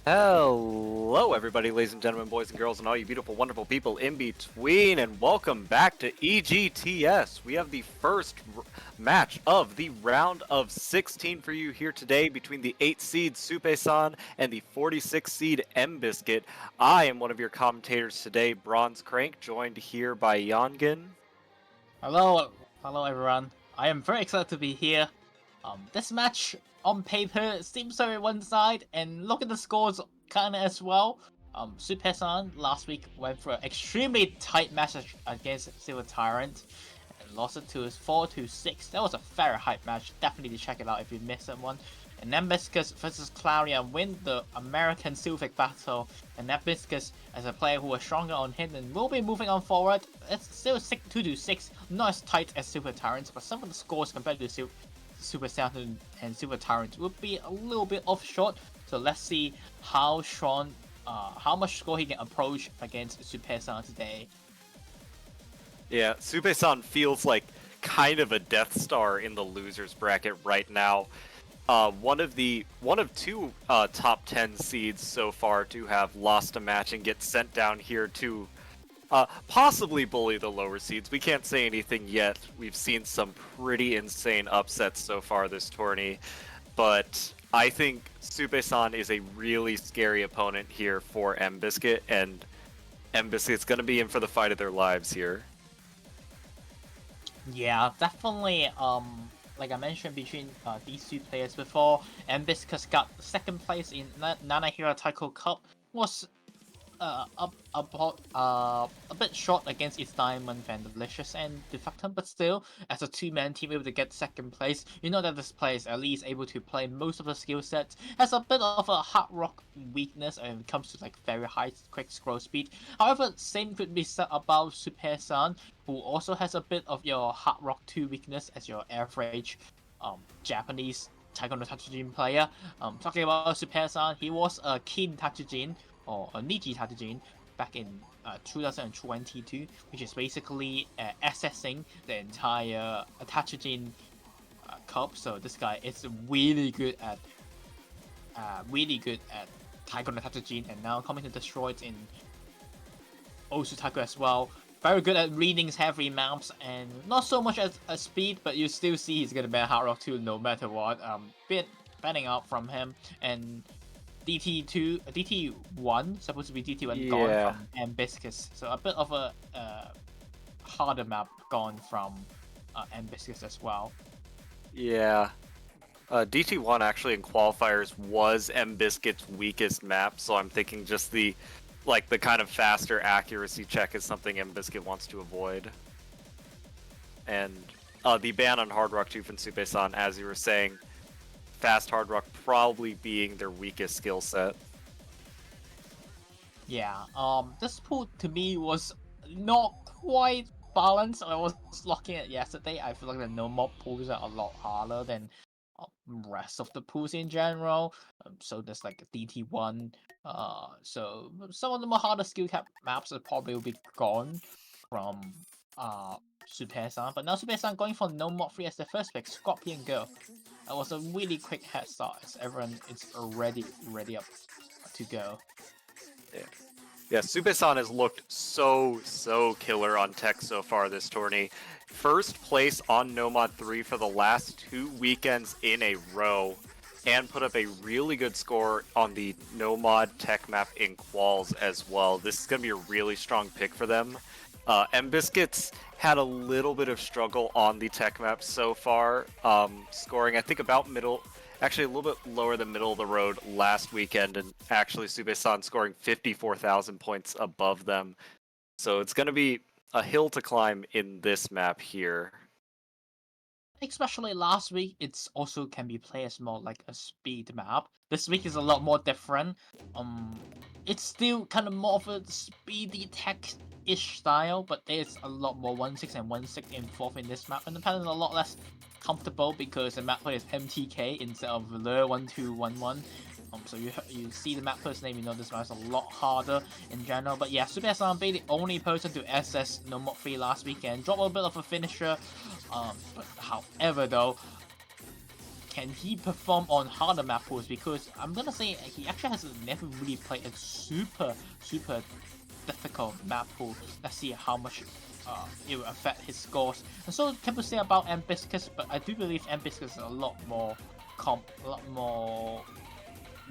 Hello everybody, ladies and gentlemen, boys and girls, and all you beautiful, wonderful people in between, and welcome back to EGTS. We have the first match of the round of 16 for you here today between the 8 seed supesan and the 46 seed mBiscuit. I am one of your commentators today, Bronze Crank, joined here by Yongin. Hello everyone. I am very excited to be here. This match on paper seems very one side, and look at the scores kinda as well. Supesan last week went for an extremely tight match against Silver Tyrant and lost it to 4-6. That was a very hype match. Definitely check it out if you missed that one. And mBiscuit versus Clarion win the American Silvic battle, and mBiscuit as a player who was stronger on hit and will be moving on forward. It's still 2-6, not as tight as Silver Tyrant, but some of the scores compared to Super Saturn and Silver Tyrant will be a little bit off short. So let's see how much score he can approach against Supesan today. Yeah, Supesan feels like kind of a Death Star in the losers bracket right now. One of two top 10 seeds so far to have lost a match and get sent down here to possibly bully the lower seeds. We can't say anything yet. We've seen some pretty insane upsets so far this tourney, but I think Supesan is a really scary opponent here for mBiscuit, and mBiscuit's going to be in for the fight of their lives here. Yeah, definitely. Like I mentioned, between these two players before, mBiscuit got second place in Nana Hero Taiko Cup, was a bit short against its Diamond, Vandalicious, and Defectum, but still, as a two-man team able to get second place, you know that this player is at least able to play most of the skill sets, has a bit of a hard rock weakness when it comes to like very high quick scroll speed. However, same could be said about Supesan, who also has a bit of your hard rock 2 weakness as your average Japanese Taekwondo Tatsujin player. Talking about Supesan, he was a Kin Tatsujin, or a Niji Tatsujin back in 2022, which is basically assessing the entire Tatsujin cup. So this guy is really good at Taekwondo Tatsujin, and now coming to destroy it in Osu Taiko as well. Very good at reading heavy maps, and not so much as speed, but you still see he's gonna be a hard rock 2 no matter what. Bit banning out from him, and DT1, supposed to be DT1 gone from mBiscuit. So a bit of a harder map gone from mBiscuit as well. Yeah. DT1 actually in qualifiers was mBiscuit's weakest map, so I'm thinking just the kind of faster accuracy check is something mBiscuit wants to avoid. And the ban on Hard Rock 2 from Supesan, as you were saying, fast Hard Rock probably being their weakest skill set. Yeah, this pool to me was not quite balanced. I was looking at yesterday, I feel like the no mod pools are a lot harder than rest of the pools in general. So there's like DT1. So some of the more harder skill cap maps will probably be gone from Supesan. But now Supesan going for no mod 3 as the first pick, Scorpion Girl. That was a really quick head start as everyone is already ready up to go. Yeah, Supesan has looked so killer on tech so far this tourney. First place on No Mod 3 for the last 2 weekends in a row, and put up a really good score on the No Mod tech map in quals as well. This is going to be a really strong pick for them. mBiscuit's had a little bit of struggle on the tech map so far, scoring I think about middle, actually a little bit lower than middle of the road last weekend, and actually Supesan scoring 54,000 points above them. So it's going to be a hill to climb in this map here. Especially last week, it's also can be played as more like a speed map. This week is a lot more different. It's still kind of more of a speedy tech-ish style, but there's a lot more 1-6 and 1-6 involved in this map, and the pattern is a lot less comfortable because the map play is MTK instead of Lure 1-2-1-1. So you see the map first name, you know this map is a lot harder in general. But yeah, supesan being the only person to SS No Mod 3 last weekend, drop a bit of a finisher. But however though, can he perform on harder map pools? Because I'm gonna say he actually has never really played a super difficult map pool. Let's see how much it will affect his scores. And so can we say about mBiscuit? But I do believe mBiscuit is a lot more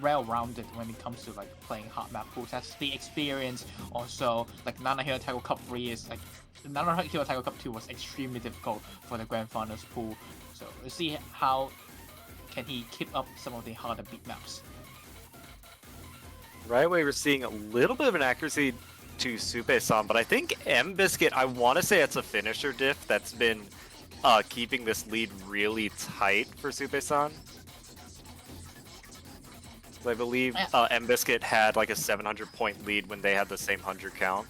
well-rounded when it comes to like playing hard map pools. That's the experience. Also, like Nana Hero Tackle Cup 3 is like Nana Hero Tackle Cup 2 was extremely difficult for the Grand Finals pool. So we'll see how can he keep up some of the harder beat maps. Right away, we're seeing a little bit of an accuracy to supesan, but I think mBiscuit, I want to say it's a finisher diff that's been keeping this lead really tight for supesan. So I believe mBiscuit had like a 700 point lead when they had the same 100 count.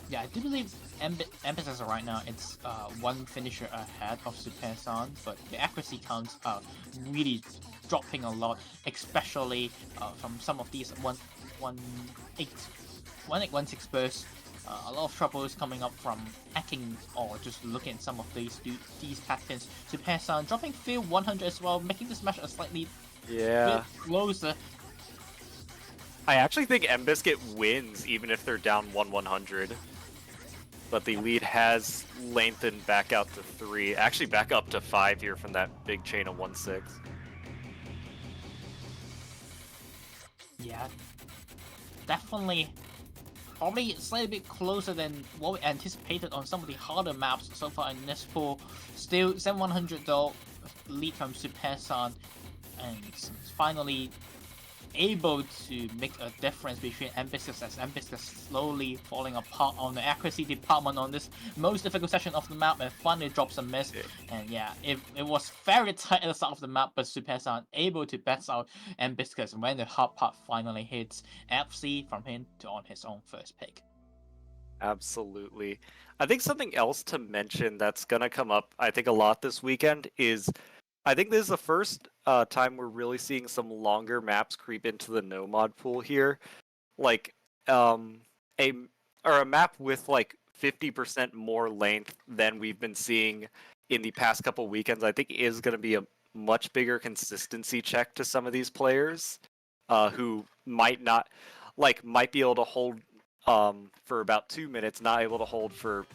Yeah, I do believe mBiscuit right now it's one finisher ahead of supesan, but the accuracy counts are really dropping a lot, especially from some of these 1-8-1-6 bursts. A lot of troubles coming up from hacking or just looking at some of these patterns. supesan dropping field 100 as well, making this match a slightly bit closer. I actually think mBiscuit wins even if they're down 1-100. But the lead has lengthened back out to 3. Actually back up to 5 here from that big chain of 1-6. Yeah. Definitely. Probably slightly bit closer than what we anticipated on some of the harder maps so far in this pool. Still 7-100 though, lead from supesan, and finally able to make a difference between mBiscuit as mBiscuit slowly falling apart on the accuracy department on this most difficult section of the map, and finally drops a miss. And yeah, it was very tight at the start of the map, but supesan able to best out mBiscuit when the hard part finally hits FC from him to on his own first pick. Absolutely. I think something else to mention that's gonna come up, I think, a lot this weekend is I think this is the first time we're really seeing some longer maps creep into the no mod pool here. Like a map with like 50% more length than we've been seeing in the past couple weekends, I think is going to be a much bigger consistency check to some of these players who might be able to hold for about 2 minutes, not able to hold for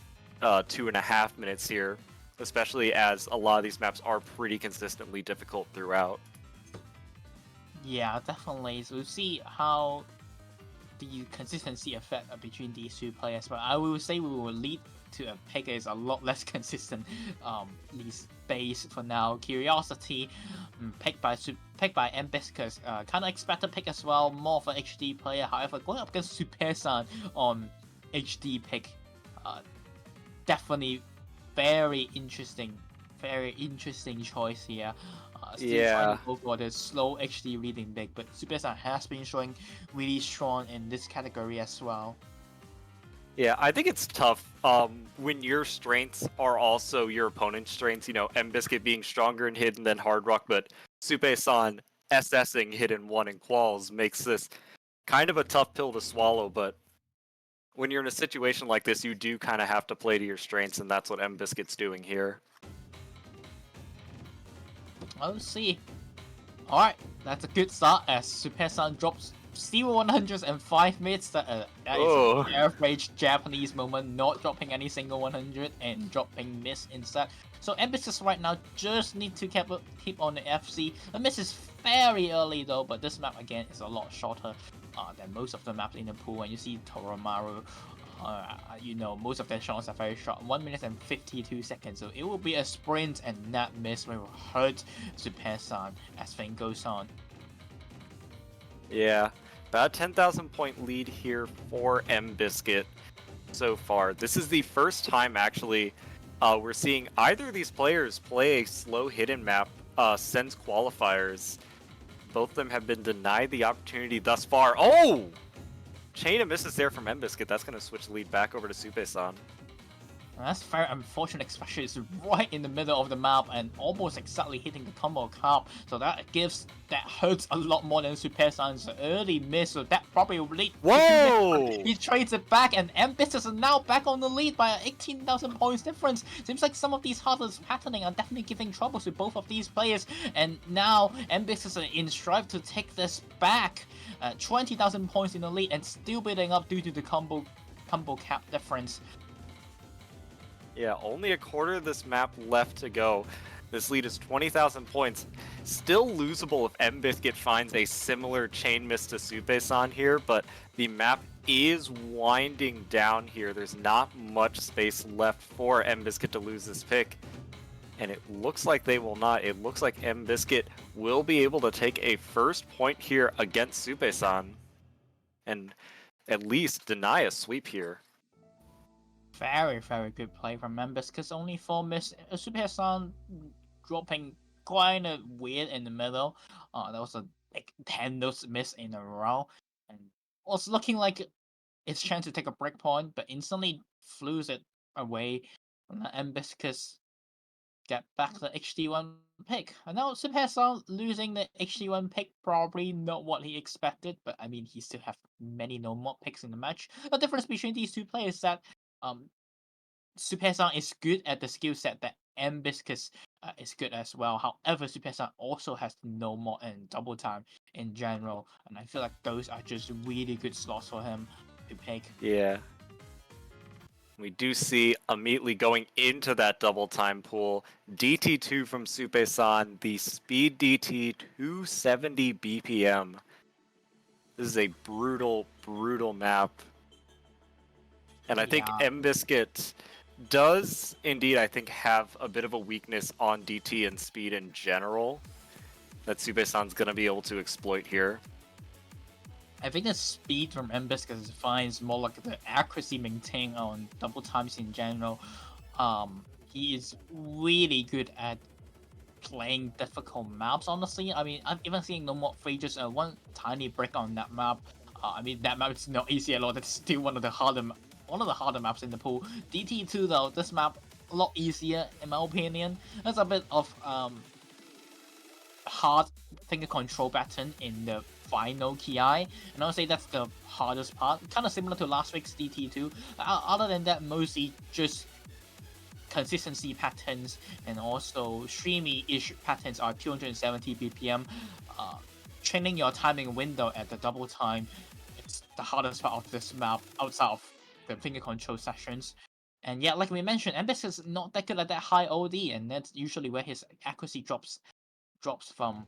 2.5 minutes here. Especially as a lot of these maps are pretty consistently difficult throughout. Yeah, definitely. So we'll see how the consistency effect between these two players. But I will say we will lead to a pick that is a lot less consistent. These base for now. Curiosity, picked by mBiscuit. Kind of expected pick as well. More of an HD player. However, going up against supesan on HD pick, definitely. Very interesting choice here. Still trying to go for the slow HD leading big, but supesan has been showing really strong in this category as well. Yeah, I think it's tough when your strengths are also your opponent's strengths. You know, mBiscuit being stronger in hidden than Hard Rock, but supesan SSing hidden 1 in quals makes this kind of a tough pill to swallow, but when you're in a situation like this, you do kind of have to play to your strengths, and that's what mBiscuit's doing here. Let's see. Alright, that's a good start as supesan drops 0-100s in 5 minutes. That is an average Japanese moment, not dropping any single 100 and dropping miss instead. So mBiscuit right now just need to keep on the FC. The miss is very early though, but this map again is a lot shorter than most of the maps in the pool. And you see Toromaru, you know, most of their shots are very short, 1 minute and 52 seconds. So it will be a sprint, and that miss will hurt supesan as things goes on. Yeah, about 10,000 point lead here for mBiscuit so far. This is the first time actually we're seeing either of these players play a slow hidden map since qualifiers. Both of them have been denied the opportunity thus far. Oh! Chain of misses there from mBiscuit. That's going to switch the lead back over to supesan. And that's very unfortunate, especially it's right in the middle of the map and almost exactly hitting the combo cap. So that hurts a lot more than supesan's early miss. So that probably will lead to 2-0. Whoa! He trades it back, and mBiscuit is now back on the lead by 18,000 points difference. Seems like some of these hardest patterning are definitely giving trouble to both of these players. And now mBiscuit is in strive to take this back. 20,000 points in the lead and still building up due to the combo cap difference. Yeah, only a quarter of this map left to go. This lead is 20,000 points. Still losable if mBiscuit finds a similar chain miss to supesan here, but the map is winding down here. There's not much space left for mBiscuit to lose this pick. And it looks like they will not. It looks like mBiscuit will be able to take a first point here against supesan and at least deny a sweep here. Very, very good play from mBiscuit, because only 4 miss. supesan dropping kind of weird in the middle. That was a like 10 those miss in a row. And was looking like it's chance to take a break point, but instantly flews it away. And mBiscuit get back the HD1 pick. And now supesan losing the HD1 pick, probably not what he expected, but I mean, he still have many no more picks in the match. The difference between these two players is that supesan is good at the skill set that mBiscuit is good as well. However, supesan also has no more and double time in general, and I feel like those are just really good slots for him to pick. Yeah. We do see immediately going into that double time pool, DT2 from supesan, the speed DT 270 BPM. This is a brutal, brutal map. And I think mBiscuit does indeed, I think, have a bit of a weakness on DT and speed in general that supesan's going to be able to exploit here. I think the speed from mBiscuit is fine. It's more like the accuracy maintained on double times in general. He is really good at playing difficult maps, honestly. I mean, I've even seen no more free, just one tiny break on that map. I mean, that map is not easy at all. That's still one of the harder maps in the pool. DT2 though, this map a lot easier in my opinion. There's a bit of hard finger control pattern in the final ki, and I'll say that's the hardest part. Kind of similar to last week's DT2. Other than that, mostly just consistency patterns and also streamy-ish patterns are 270 BPM. Training your timing window at the double time, it's the hardest part of this map outside of the finger control sessions. And yeah, like we mentioned, mBiscuit is not that good at that high OD, and that's usually where his accuracy drops from.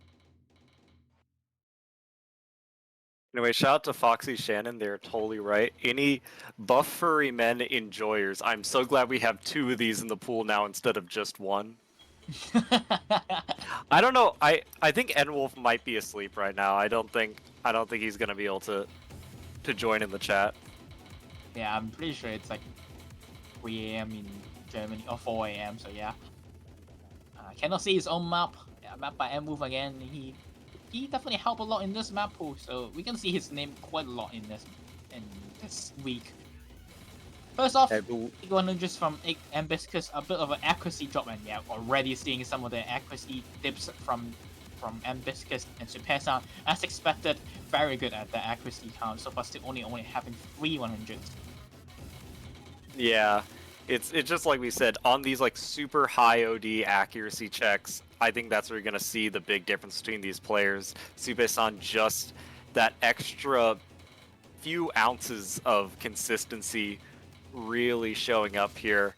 Anyway, shout out to Foxy Shannon. They're totally right. Any buff furry men enjoyers. I'm so glad we have 2 of these in the pool now instead of just 1. I don't know. I think N-Wolf might be asleep right now. I don't think he's gonna be able to join in the chat. Yeah, I'm pretty sure it's like 3 AM in Germany or 4 AM. So yeah, cannot see his own map. Yeah, map by N-Wolf again. He definitely helped a lot in this map pool, so we can see his name quite a lot in this week. First off, 100s from mBiscuit, a bit of an accuracy drop, and yeah, already seeing some of the accuracy dips from mBiscuit and supesan. As expected, very good at the accuracy count, so far still only having 3 100s. Yeah, it's just like we said, on these like super high OD accuracy checks, I think that's where you're going to see the big difference between these players. supesan, just that extra few ounces of consistency really showing up here.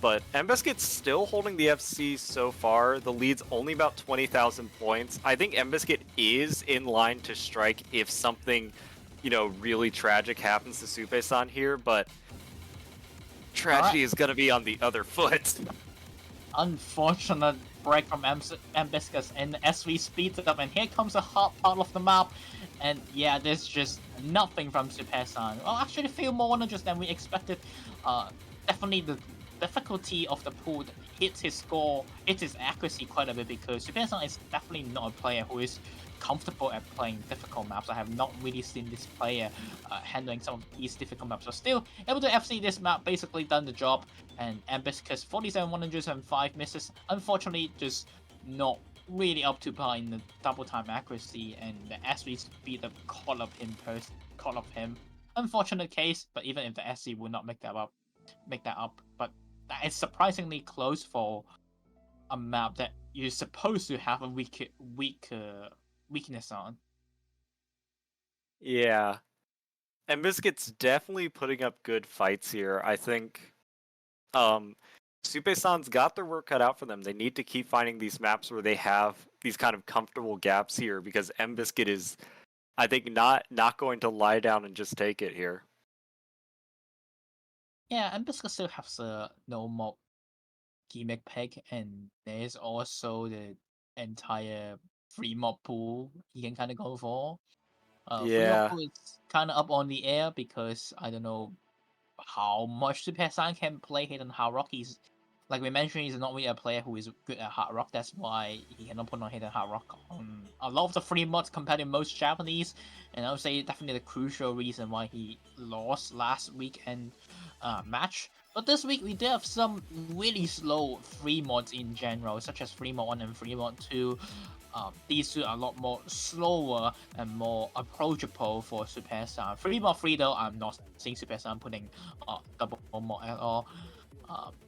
But mBiscuit's still holding the FC so far. The lead's only about 20,000 points. I think mBiscuit is in line to strike if something, really tragic happens to supesan here, but tragedy is going to be on the other foot. Unfortunate break from mBiscuit, and as we speed it up, and here comes a hard part of the map, and yeah, there's just nothing from supesan. Well, actually, a few more 100s than we expected. Definitely the difficulty of the pool hits his score, hits his accuracy quite a bit because supesan is definitely not a player who is comfortable at playing difficult maps. I have not really seen this player handling some of these difficult maps, but still able to FC this map, basically done the job. And mBiscuit 47,105 misses, unfortunately just not really up to par in the double time accuracy, and the SC speed up caught up him. Unfortunate case, but even if the SC would not make that up, but that is surprisingly close for a map that you're supposed to have a weakness on. Yeah. And Biscuit's definitely putting up good fights here. I think Supesan's got their work cut out for them. They need to keep finding these maps where they have these kind of comfortable gaps here because mBiscuit is, I think, not going to lie down and just take it here. Yeah, and mBiscuit still has a no mob gimmick pick, and there's also the entire free mob pool he can kind of go for. Free mob Yeah. pool is kind of up on the air because I don't know how much supesan can play Hidden Hard Rock. He's, like we mentioned, he's not really a player who is good at Hard Rock. That's why he cannot put on Hidden Hard Rock on a lot of the free mods compared to most Japanese. And I would say definitely the crucial reason why he lost last weekend match. But this week we did have some really slow free mods in general, such as free mod 1 and free mod 2. These two are a lot more slower and more approachable for supesan. Free mod 3 though, I'm not seeing supesan putting double mod at all.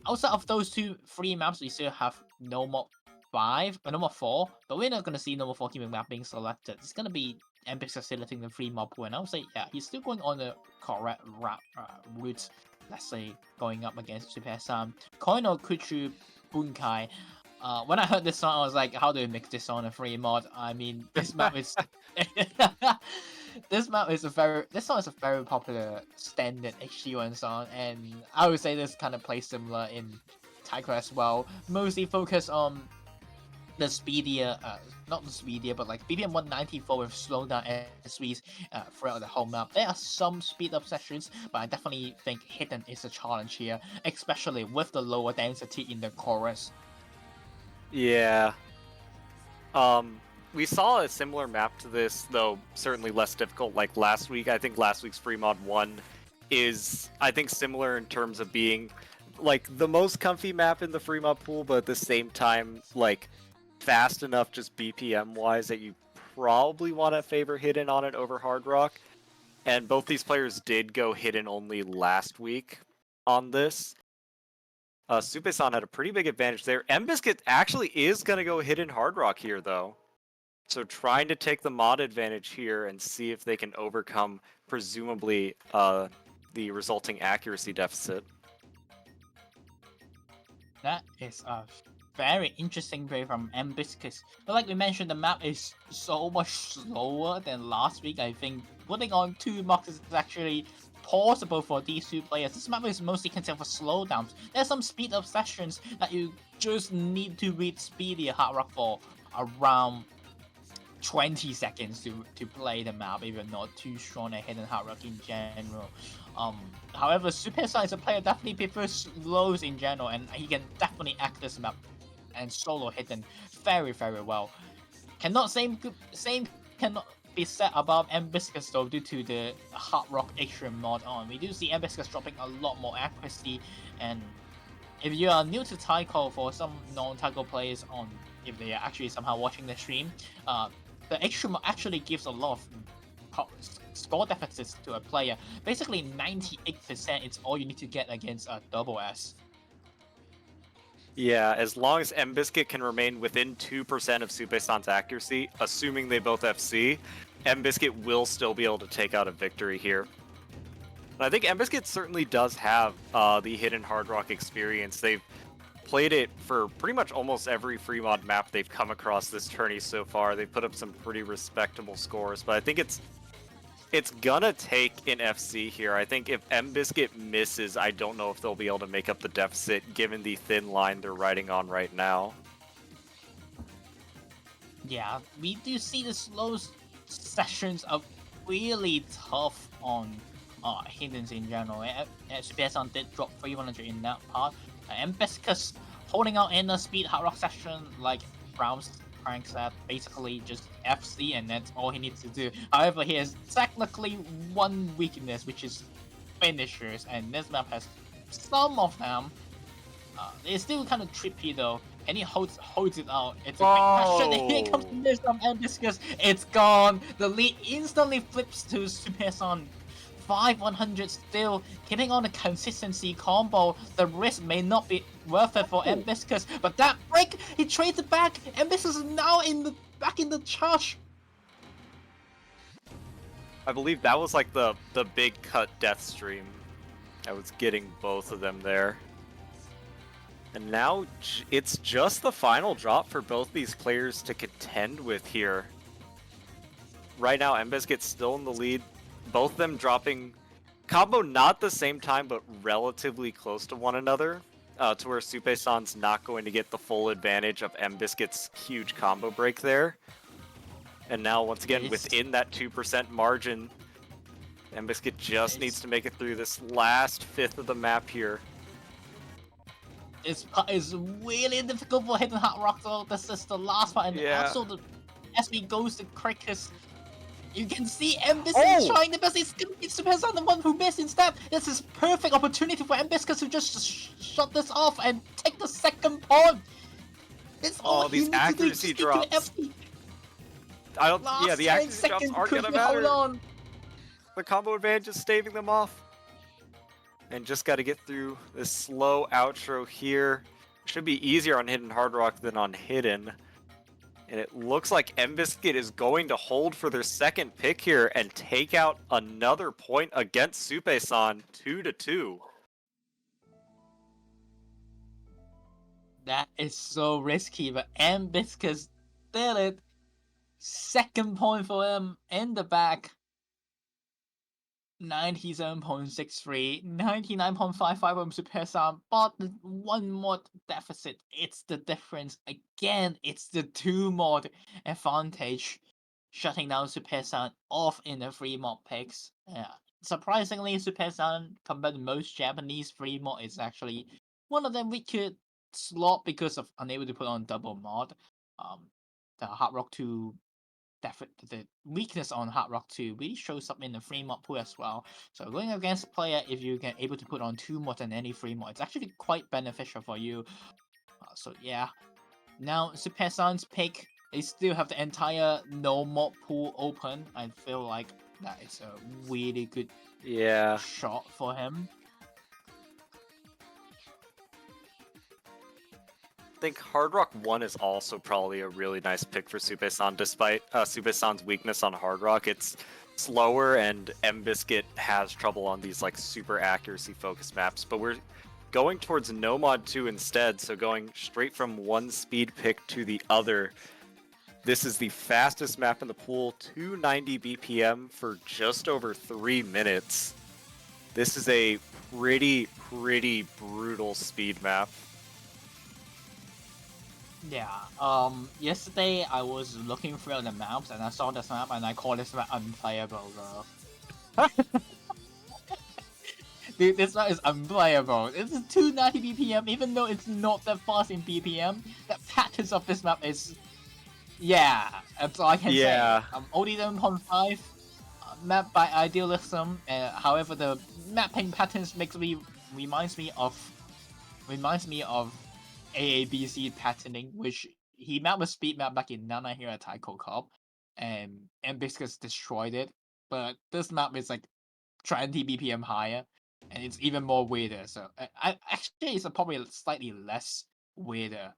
Outside of those two free maps, we still have no mod 5, no mod 4, but we're not going to see no mod 4 teaming map being selected. It's going to be mBiscuit selecting the free mod pool, and I would say, yeah, he's still going on the correct route, let's say, going up against supesan. Koino Kuchu Bunkai. When I heard this song, I was like, how do we mix this on a free mod? I mean, this map is this song is a very popular standard HG1 song, and I would say this kind of plays similar in Taiko as well. Mostly focused on the speedier, not the speedier, but like BPM 194 with slowdown SVs throughout the whole map. There are some speed up sections, but I definitely think Hidden is a challenge here, especially with the lower density in the chorus. Yeah. We saw a similar map to this, though certainly less difficult, like last week. I think last week's Free Mod 1 is, I think, similar in terms of being, like, the most comfy map in the Free Mod pool, but at the same time, like, fast enough just BPM-wise that you probably want to favor Hidden on it over Hard Rock. And both these players did go Hidden only last week on this. Supesan had a pretty big advantage there. mBiscuit actually is going to go Hidden Hard Rock here, though. So trying to take the mod advantage here and see if they can overcome, presumably, the resulting accuracy deficit. That is a very interesting play from mBiscuit. But like we mentioned, the map is so much slower than last week. I think putting on 2 mocks is actually possible for these two players. This map is mostly considered for slowdowns. There's some speed up sections that you just need to read speedier Hard Rock for around 20 seconds to play the map if you're not too strong at Hidden Hard Rock in general. However, supesan is a player definitely prefers slows in general, and he can definitely act this map and solo Hidden very, very well. Same cannot be said about mBiscuit though, due to the Hard Rock extra mod on. We do see mBiscuit dropping a lot more accuracy, and if you are new to Taiko, for some non-Taiko players on, if they are actually somehow watching the stream, the extra mod actually gives a lot of score deficits to a player. Basically 98% is all you need to get against a double S. Yeah, as long as mBiscuit can remain within 2% of Supesan's accuracy, assuming they both FC, mBiscuit will still be able to take out a victory here. And I think mBiscuit certainly does have the Hidden Hard Rock experience. They've played it for pretty much almost every free mod map they've come across this tourney so far. They've put up some pretty respectable scores, but I think it's gonna take an FC here. I think if mBiscuit misses, I don't know if they'll be able to make up the deficit given the thin line they're riding on right now. Yeah, we do see the slow sessions are really tough on Hiddens in general. Supesan did drop 300 in that part. mBiscuit holding out in the speed hard rock session like Brown's Frank said, basically just FC and that's all he needs to do. However, he has technically one weakness, which is finishers, and this map has some of them. It's still kind of trippy though, and he holds it out. It's a big question. And here comes the miss from mBiscuit. It's gone. The lead instantly flips to supesan. 5-100 still, keeping on a consistency combo. The risk may not be worth it for mBiscuit, but that break, he trades it back. mBiscuit is now back in the charge. I believe that was like the big cut death stream. I was getting both of them there. And now it's just the final drop for both these players to contend with here. Right now, mBiscuit's still in the lead. Both of them dropping combo not the same time, but relatively close to one another, to where supesan's not going to get the full advantage of mBiscuit's huge combo break there. And now, once again, within that 2% margin, mBiscuit just needs to make it through this last fifth of the map here. It's really difficult for Hidden Hard Rock though. This is the last part, and also as we goes to Crickets, you can see mBiscuit trying the best. It's supesan the one who missed instead. This is perfect opportunity for mBiscuit to just shut this off and take the second point. It's all these accuracy drops. The accuracy drops aren't gonna matter. The combo advantage is staving them off. And just got to get through this slow outro here. Should be easier on Hidden Hard Rock than on Hidden. And it looks like mBiscuit is going to hold for their second pick here and take out another point against supesan, 2-2. That is so risky, but mBiscuit did it. Second point for him in the back. 97.63, 99.55 from supesan, but one mod deficit. It's the difference. Again, it's the 2 mod advantage, shutting down supesan off in the 3 mod picks. Surprisingly, supesan, compared to most Japanese 3 mod, is actually one of them we could slot because of unable to put on double mod. The Hard Rock 2 the weakness on Hard Rock 2 really shows up in the 3 mod pool as well. So going against a player, if you can able to put on 2 mods than any 3 mod, it's actually quite beneficial for you. So yeah, now supesan's pick, they still have the entire no mod pool open. I feel like that is a really good shot for him. I think Hard Rock 1 is also probably a really nice pick for supesan, despite supesan's weakness on Hard Rock. It's slower, and mBiscuit has trouble on these like super accuracy focused maps. But we're going towards No Mod 2 instead, so going straight from one speed pick to the other. This is the fastest map in the pool, 290 BPM for just over 3 minutes. This is a pretty brutal speed map. Yeah, yesterday I was looking through the maps and I saw this map and I called this map unplayable, bro. Dude, this map is unplayable. It's 290 BPM, even though it's not that fast in BPM. The patterns of this map is... Yeah, that's all I can say. OD7.5, map by idealism. However, the mapping patterns reminds me of AABC patterning, which he mapped a speed map back in Nana Hero Taiko Cup, and mBiscuit destroyed it. But this map is like 20 BPM higher, and it's even more weirder. So actually, it's probably slightly less weirder.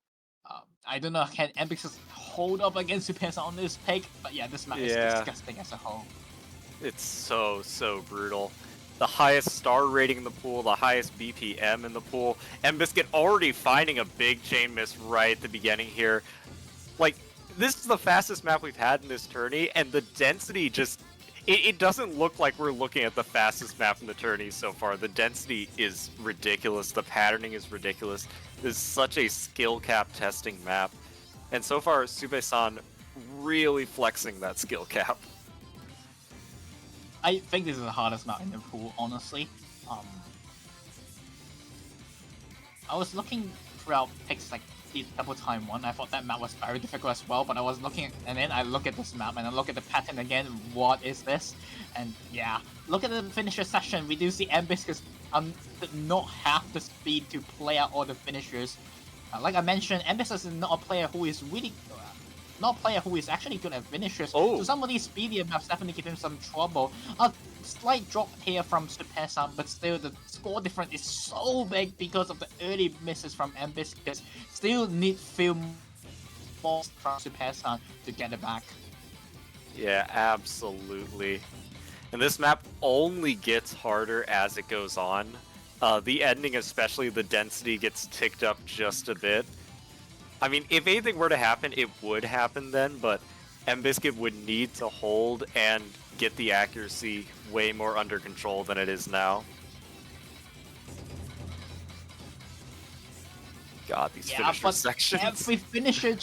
I don't know, can mBiscuit hold up against supesan on this pick? But yeah, this map is disgusting as a whole. It's so brutal. The highest star rating in the pool, the highest BPM in the pool. mBiscuit already finding a big chain miss right at the beginning here. Like, this is the fastest map we've had in this tourney, and the density just... It doesn't look like we're looking at the fastest map in the tourney so far. The density is ridiculous. The patterning is ridiculous. This is such a skill cap testing map. And so far, supesan really flexing that skill cap. I think this is the hardest map in the pool, honestly. I was looking throughout picks like the double time one. I thought that map was very difficult as well, but I was looking, and then I look at this map and I look at the pattern again. What is this? And yeah, look at the finisher session. We do see mBiscuit did not have the speed to play out all the finishers. Like I mentioned, mBiscuit is not a player who is really. Not a player who is actually good at finishers. Oh. So some of these speedier maps definitely give him some trouble. A slight drop here from supesan, but still the score difference is so big because of the early misses from mBiscuit. Still need few more from supesan to get it back. Yeah, absolutely. And this map only gets harder as it goes on. The ending, especially the density, gets ticked up just a bit. I mean, if anything were to happen, it would happen then, but mBiscuit would need to hold and get the accuracy way more under control than it is now. God, these finisher sections. Every finisher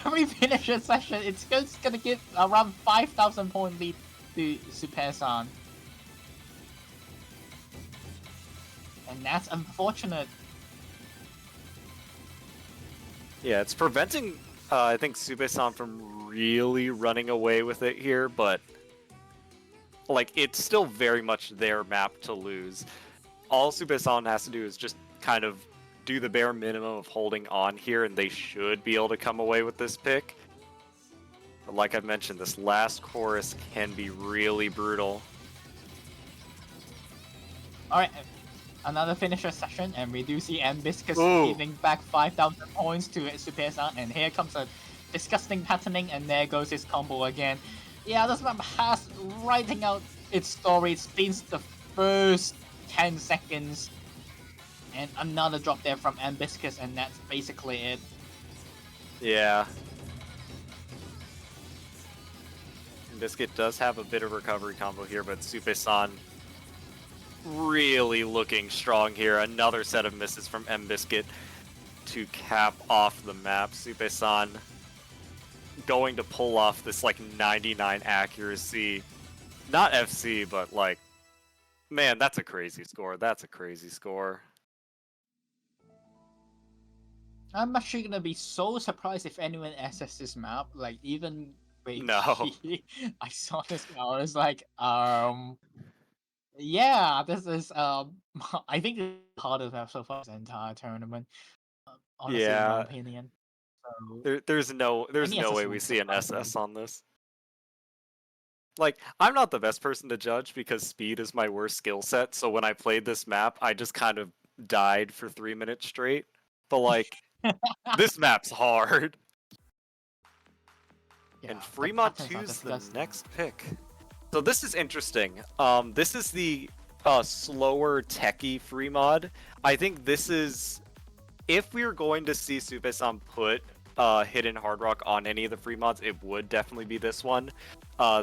every finisher section, it's just gonna give around 5,000 point lead to supesan. And that's unfortunate. Yeah, it's preventing, I think, supesan from really running away with it here, but like it's still very much their map to lose. All supesan has to do is just kind of do the bare minimum of holding on here, and they should be able to come away with this pick. But like I mentioned, this last chorus can be really brutal. Alright, another finisher session, and we do see mBiscuit giving back 5,000 points to supesan, and here comes a disgusting patterning, and there goes his combo again. Yeah, this map has writing out its story since the first 10 seconds, and another drop there from mBiscuit, and that's basically it. Yeah. mBiscuit does have a bit of recovery combo here, but supesan really looking strong here. Another set of misses from mBiscuit to cap off the map. supesan going to pull off this like 99 accuracy. Not FC, but like, man, that's a crazy score. That's a crazy score. I'm actually gonna be so surprised if anyone SS this map. Like even No. I saw this map, I was like, yeah, this is I think the hardest map so far this entire tournament. Honestly, in my opinion. So, There's no way we see an SS on this. Like, I'm not the best person to judge because speed is my worst skill set, so when I played this map, I just kind of died for 3 minutes straight. But like, this map's hard. yeah, And Fremont 2's the next pick. So this is interesting. This is the slower techie free mod. I think this is, if we were going to see supesan put Hidden Hard Rock on any of the free mods, it would definitely be this one.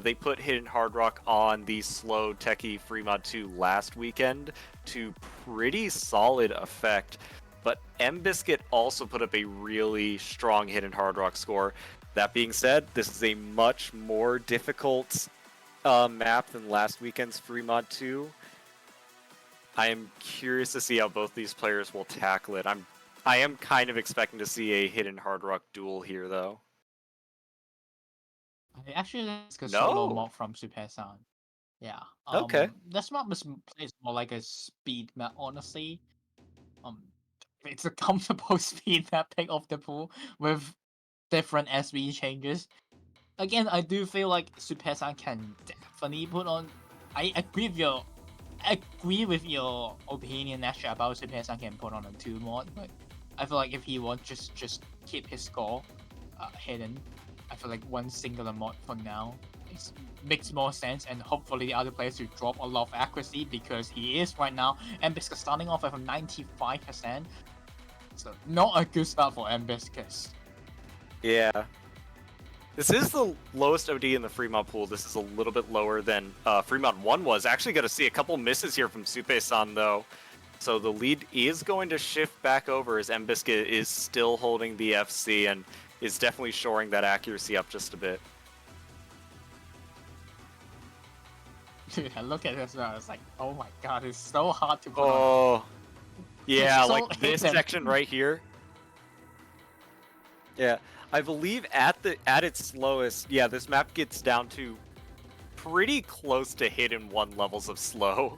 They put Hidden Hard Rock on the slow techie free mod 2 last weekend to pretty solid effect. But mBiscuit also put up a really strong Hidden Hard Rock score. That being said, this is a much more difficult map than last weekend's free mod 2. I am curious to see how both these players will tackle it. I am kind of expecting to see a Hidden Hard Rock duel here, though. I actually it's a solo mod from supesan. Yeah. Okay. This map plays more like a speed map, honestly. It's a comfortable speed map pick off the pool with different SV changes. Again, I do feel like supesan can definitely put on. I agree with your opinion, actually, about supesan can put on a 2 mod, but I feel like if he wants just keep his score hidden, I feel like one singular mod for now makes more sense, and hopefully the other players will drop a lot of accuracy because he is right now mBiscuit starting off with a 95%. So not a good start for mBiscuit. Yeah. This is the lowest OD in the Fremont pool. This is a little bit lower than Fremont 1 was. Actually got to see a couple misses here from supesan, though. So the lead is going to shift back over as mBiscuit is still holding the FC and is definitely shoring that accuracy up just a bit. Dude, I look at this now, it's like, oh my god, it's so hard to put on. Yeah, so like this hidden. section right here. Yeah, I believe at its slowest, yeah, this map gets down to pretty close to hidden 1 levels of slow.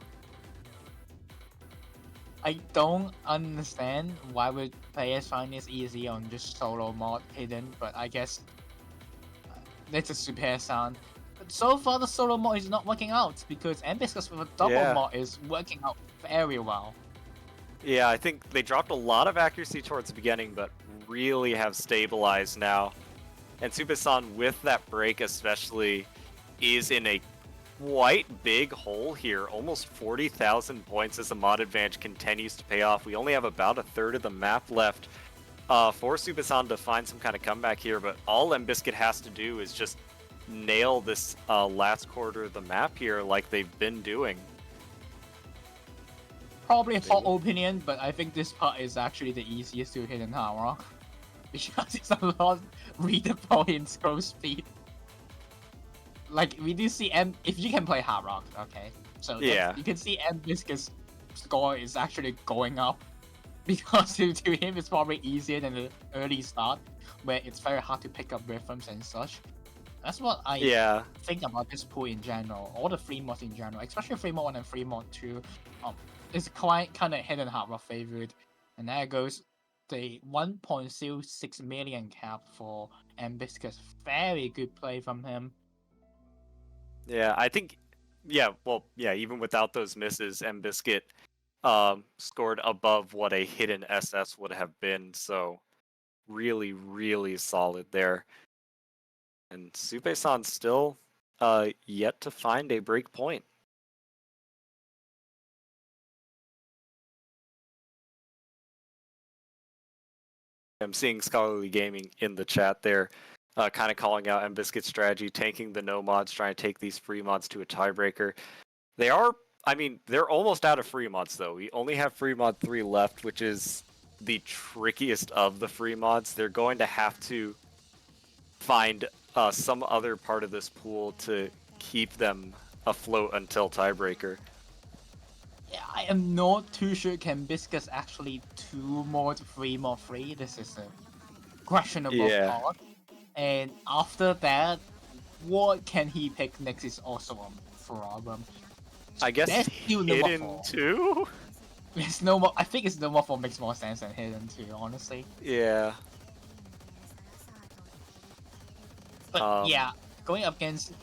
I don't understand why would players find this easy on just solo mod hidden, but I guess it's a supesan. But so far the solo mod is not working out because mBiscuit with a double Yeah. mod is working out very well. Yeah, I think they dropped a lot of accuracy towards the beginning, but really have stabilized now. And supesan with that break especially is in a quite big hole here. Almost 40,000 points as the mod advantage continues to pay off. We only have about a third of the map left for supesan to find some kind of comeback here, but all mBiscuit has to do is just nail this last quarter of the map here like they've been doing. Probably a hot opinion, but I think this part is actually the easiest to hit in Hard Rock. Because it's a lot readable in scroll speed. Like, we do see if you can play Hard Rock, okay? So Yeah. you can see mBiscuit's score is actually going up. Because to him it's probably easier than the early start, where it's very hard to pick up rhythms and such. That's what I think about this pool in general, all the free mods in general, especially free mod 1 and free mod 2. It's quite kind of hidden Hard Rock favorite, and there goes the 1.06 million cap for mBiscuit. Very good play from him. Yeah, I think, even without those misses, mBiscuit scored above what a hidden SS would have been, so really, really solid there. And supesan still yet to find a break point. I'm seeing Scholarly Gaming in the chat there, kind of calling out mBiscuit's strategy, tanking the no mods, trying to take these free mods to a tiebreaker. They're almost out of free mods though. We only have free mod 3 left, which is the trickiest of the free mods. They're going to have to find some other part of this pool to keep them afloat until tiebreaker. Yeah, I am not too sure can mBiscuit actually 2 mod 3 mod 3. This is a questionable part. And after that, what can he pick next is also a problem. I guess there's still hidden too? There's no more. I think it's no more for makes more sense than hidden too, honestly. Yeah. But yeah, going up against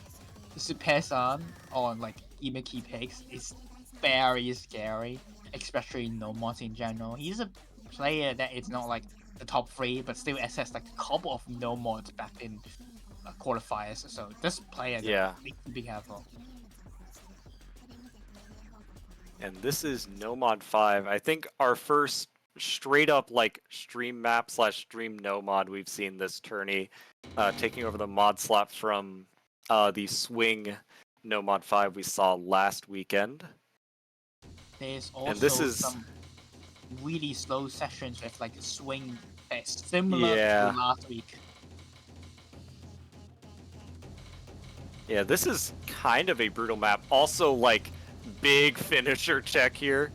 supesan on like even key picks is very scary, especially no mods in general. He's a player that is not like the top 3, but still SS like a couple of no mods back in qualifiers. So this player, needs to be careful. And this is No Mod 5. I think our first straight up like stream map / stream no mod we've seen this tourney, taking over the mod slot from the swing No Mod 5 we saw last weekend. There's also some really slow sessions with like a swing that's similar to last week. Yeah, this is kind of a brutal map. Also, like, big finisher check here.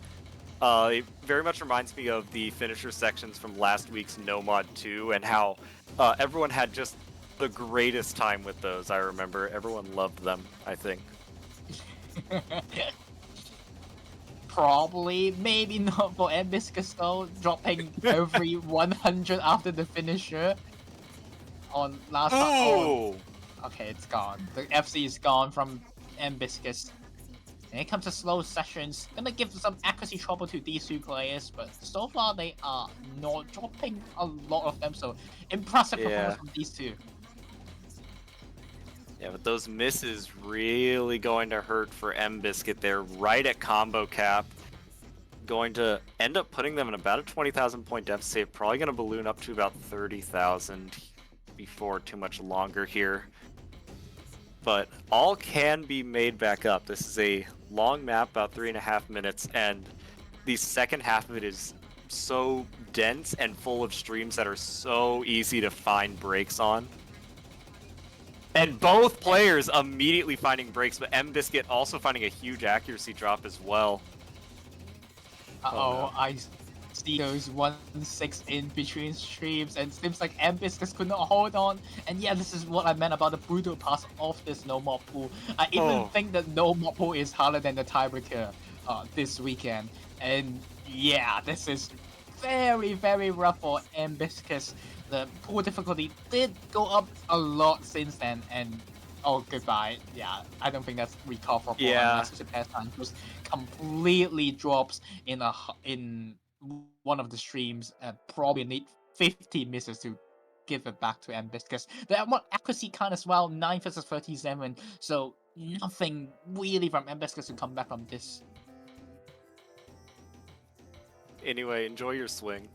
It very much reminds me of the finisher sections from last week's No Mod 2 and how everyone had just the greatest time with those. I remember everyone loved them, I think. Probably, maybe not for mBiscuit though, dropping every 100 after the finisher on last time. Oh! Okay, it's gone. The FC is gone from mBiscuit. And it comes to slow sessions. Gonna give some accuracy trouble to these 2 players, but so far they are not dropping a lot of them, so impressive performance from these 2. Yeah, but those misses really going to hurt for mBiscuit. They're right at combo cap. Going to end up putting them in about a 20,000 point deficit. Probably going to balloon up to about 30,000 before too much longer here. But all can be made back up. This is a long map, about 3.5 minutes, and the second half of it is so dense and full of streams that are so easy to find breaks on. And both players immediately finding breaks, but mBiscuit also finding a huge accuracy drop as well. Uh-oh, see those 1-6 in between streams, and seems like mBiscuit could not hold on. And yeah, this is what I meant about the brutal pass of this no mod pool. I even think that no mod pool is harder than the tiebreaker this weekend. And yeah, this is very, very rough for mBiscuit. The pool difficulty did go up a lot since then, and oh, goodbye. Yeah, I don't think that's recoverable unless supesan just completely drops in one of the streams and probably need 50 misses to give it back to mBiscuit. The M1 accuracy count as well, 9 versus 37, so nothing really from mBiscuit to come back from this. Anyway, enjoy your swing.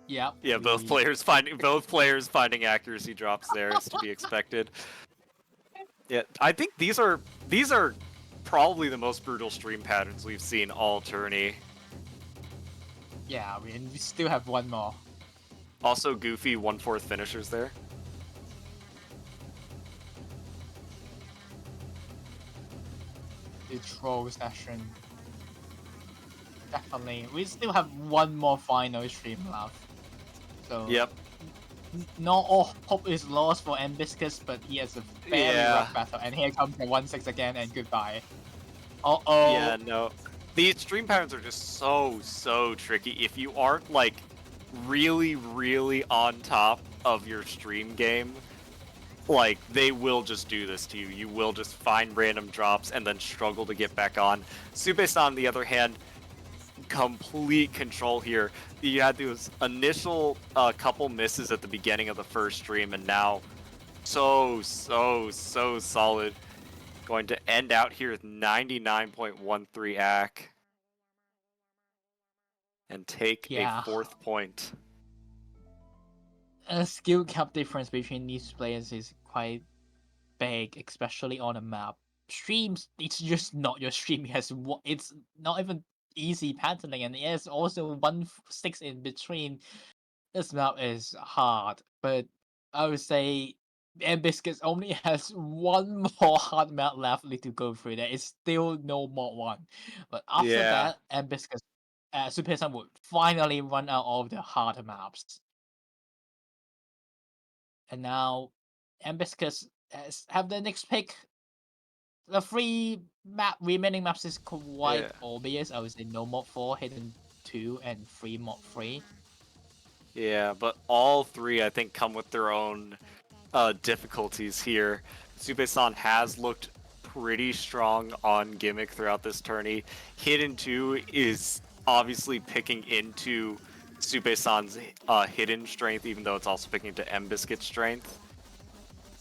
Yeah. Yeah, both players finding accuracy drops there is to be expected. Yeah, I think these are probably the most brutal stream patterns we've seen all tourney. Yeah, we still have one more. Also, Goofy 1/4 finishers there. The troll session. Definitely. We still have one more final stream left. So yep. Not all hope is lost for mBiscuit, but he has a very rough battle. And here comes the 1-6 again, and goodbye. Uh-oh. Yeah, no. These stream patterns are just so tricky. If you aren't, like, really on top of your stream game, like, they will just do this to you. You will just find random drops and then struggle to get back on. supesan, on the other hand, complete control here. You had those initial couple misses at the beginning of the first stream, and now so solid. Going to end out here with 99.13 AC and take a 4th point. A skill cap difference between these players is quite big, especially on a map. Streams, it's just not your stream. It's not even easy patterning, and there's also 1-6 in between. This map is hard, but I would say mBiscuit only has one more hard map left to go through. There is still no mod 1, but after that, mBiscuit supesan would finally run out of the harder maps. And now mBiscuit have the next pick. The 3 remaining maps is quite obvious. I would say no mod 4, hidden 2, and 3 mod 3. Yeah, but all 3 I think come with their own difficulties here. supesan has looked pretty strong on Gimmick throughout this tourney. Hidden 2 is obviously picking into supesan's hidden strength, even though it's also picking into mBiscuit's strength.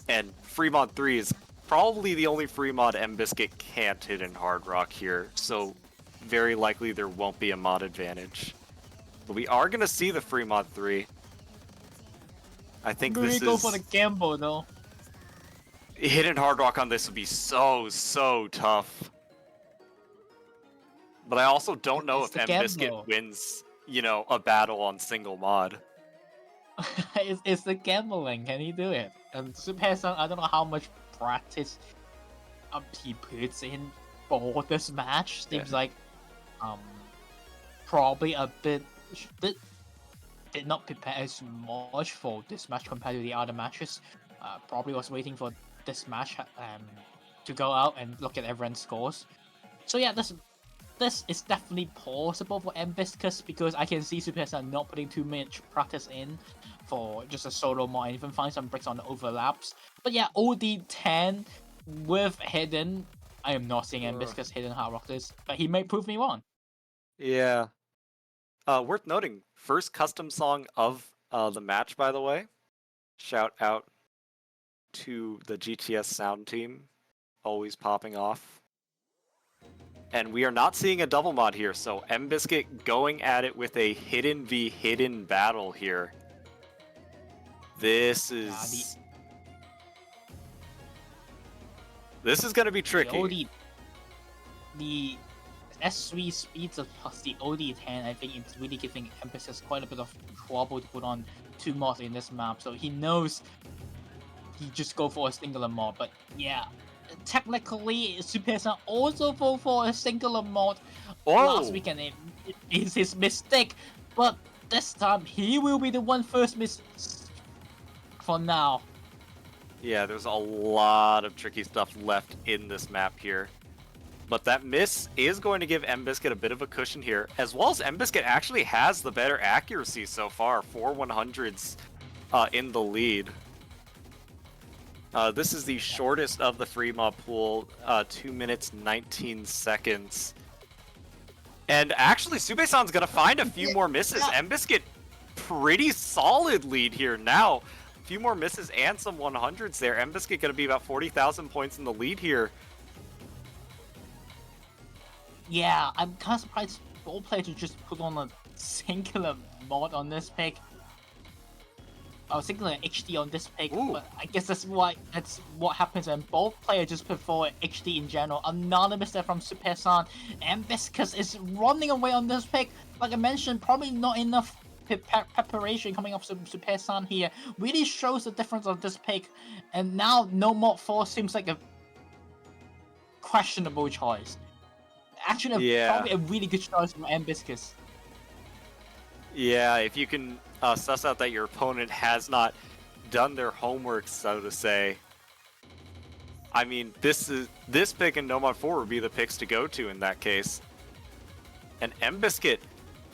And free mod 3 is probably the only free mod mBiscuit can't hit in Hard Rock here, so very likely there won't be a mod advantage. But we are going to see the free mod 3. I think this is... go for the gamble, though. Hidden Hard Rock on this would be so tough. But I also don't know if mBiscuit wins, you know, a battle on single mod. It's the gambling. Can he do it? And supesan, I don't know how much practice he puts in for this match. Seems like probably a bit did not prepare as much for this match compared to the other matches. Probably was waiting for this match to go out and look at everyone's scores. So yeah, this is definitely possible for mBiscuit because I can see supesan not putting too much practice in for just a solo mod and even find some breaks on the overlaps. But yeah, OD10 with hidden, I am not seeing mBiscuit hidden Hard Rock this, but he may prove me wrong. Yeah. Worth noting, first custom song of the match, by the way. Shout out to the GTS sound team, always popping off. And we are not seeing a double mod here, so mBiscuit going at it with a hidden v hidden battle here. This is... This is going to be tricky. The S3 speeds plus the OD10, I think it's really giving mBiscuit quite a bit of trouble to put on 2 mods in this map, so he knows he just go for a singular mod. But yeah, technically supesan also go for a singular mod, Last Oh, weekend it is his mistake, but this time he will be the one first miss for now. yeah, there's a lot of tricky stuff left in this map here. But that miss is going to give mBiscuit a bit of a cushion here, as well as mBiscuit actually has the better accuracy so far, 4 100s in the lead. This is the shortest of the free mob pool, 2 minutes 19 seconds. And actually, supesan's going to find a few more misses. mBiscuit, pretty solid lead here now. A few more misses and some 100s there. mBiscuit going to be about 40,000 points in the lead here. Yeah, I'm kind of surprised both players just put on a singular mod on this pick. I was thinking like HD on this pick, Ooh. but I guess that's what happens when both players just prefer HD in general. Anonymous there from supesan, and mBiscuit is running away on this pick. Like I mentioned, probably not enough preparation coming up from supesan here. Really shows the difference of this pick, and now no mod 4 seems like a questionable choice. Actually, probably a really good choice from mBiscuit. Yeah, if you can suss out that your opponent has not done their homework, so to say. I mean, this pick and Nomad 4 would be the picks to go to in that case. And mBiscuit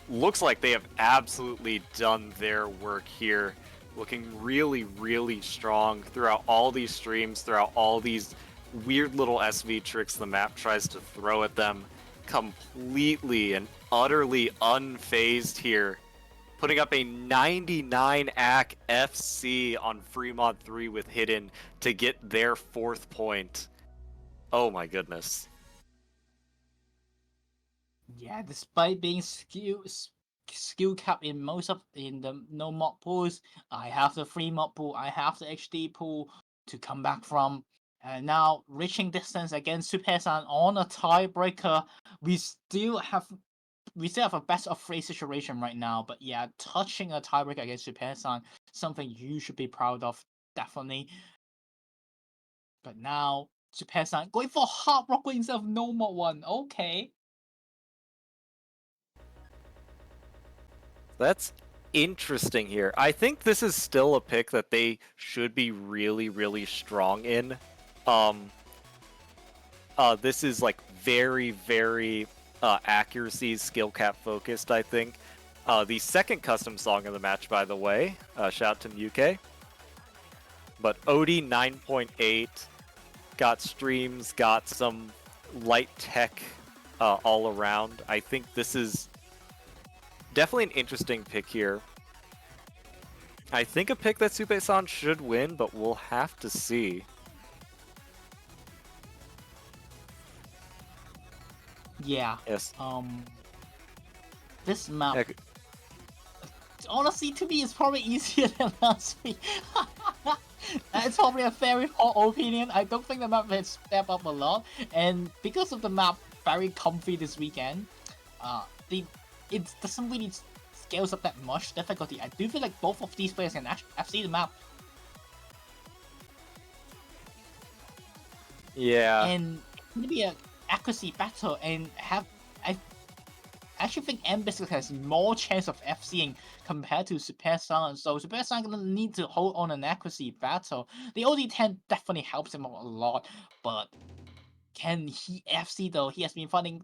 looks like they have absolutely done their work here. Looking really, really strong throughout all these streams, throughout all these weird little SV tricks the map tries to throw at them. Completely and utterly unfazed here. Putting up a 99 AC FC on Fremont 3 with Hidden to get their 4th point. Oh my goodness. Yeah, despite being skill cap in most of the no mod pools, I have the free mod pool, I have the HD pool to come back from. And now reaching distance against supesan on a tiebreaker, we still have a best of 3 situation right now. But yeah, touching a tiebreaker against supesan, something you should be proud of, definitely. But now supesan going for hard rock instead of no mod 1. Okay. That's interesting here. I think this is still a pick that they should be really, really strong in. This is like very, very accuracy, skill cap focused, I think. The second custom song of the match, by the way. Shout out to Muke. But Odie 9.8 got streams, got some light tech all around. I think this is definitely an interesting pick here. I think a pick that supesan should win, but we'll have to see. Yeah. Yes. This map, Heck, honestly, to me, is probably easier than last week. It's probably a very hot opinion. I don't think the map has stepped up a lot, and because of the map very comfy this weekend, it doesn't really scales up that much difficulty. I do feel like both of these players can actually FC the map. yeah. And it's gonna be an accuracy battle, and I actually think mBiscuit has more chance of FCing compared to supesan, so supesan gonna need to hold on an accuracy battle. The OD10 definitely helps him out a lot, but can he FC though? He has been finding